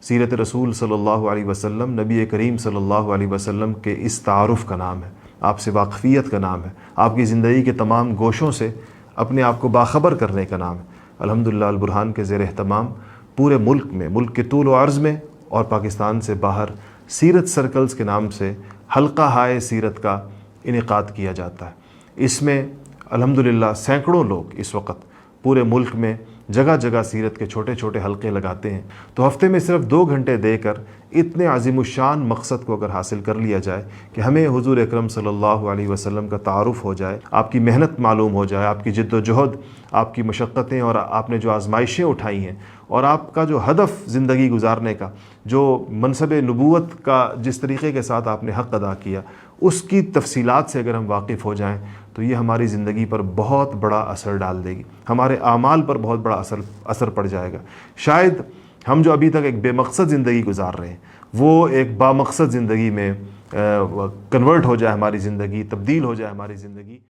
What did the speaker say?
سیرت رسول صلی اللہ علیہ وسلم، نبی کریم صلی اللہ علیہ وسلم کے اس تعارف کا نام ہے، آپ سے واقفیت کا نام ہے، آپ کی زندگی کے تمام گوشوں سے اپنے آپ کو باخبر کرنے کا نام ہے۔ الحمدللہ البرہان کے زیر اہتمام پورے ملک میں، ملک کے طول و عرض میں اور پاکستان سے باہر سیرت سرکلز کے نام سے حلقہ ہائے سیرت کا انعقاد کیا جاتا ہے۔ اس میں الحمدللہ سینکڑوں لوگ اس وقت پورے ملک میں جگہ جگہ سیرت کے چھوٹے چھوٹے حلقے لگاتے ہیں۔ تو ہفتے میں صرف 2 گھنٹے دے کر اتنے عظیم الشان مقصد کو اگر حاصل کر لیا جائے کہ ہمیں حضور اکرم صلی اللہ علیہ وسلم کا تعارف ہو جائے، آپ کی محنت معلوم ہو جائے، آپ کی جد و جہد، آپ کی مشقتیں اور آپ نے جو آزمائشیں اٹھائی ہیں، اور آپ کا جو ہدف زندگی گزارنے کا، جو منصب نبوت کا جس طریقے کے ساتھ آپ نے حق ادا کیا، اس کی تفصیلات سے اگر ہم واقف ہو جائیں تو یہ ہماری زندگی پر بہت بڑا اثر ڈال دے گی، ہمارے اعمال پر بہت بڑا اثر پڑ جائے گا۔ شاید ہم جو ابھی تک ایک بے مقصد زندگی گزار رہے ہیں، وہ ایک بامقصد زندگی میں کنورٹ ہو جائے، ہماری زندگی تبدیل ہو جائے ہماری زندگی۔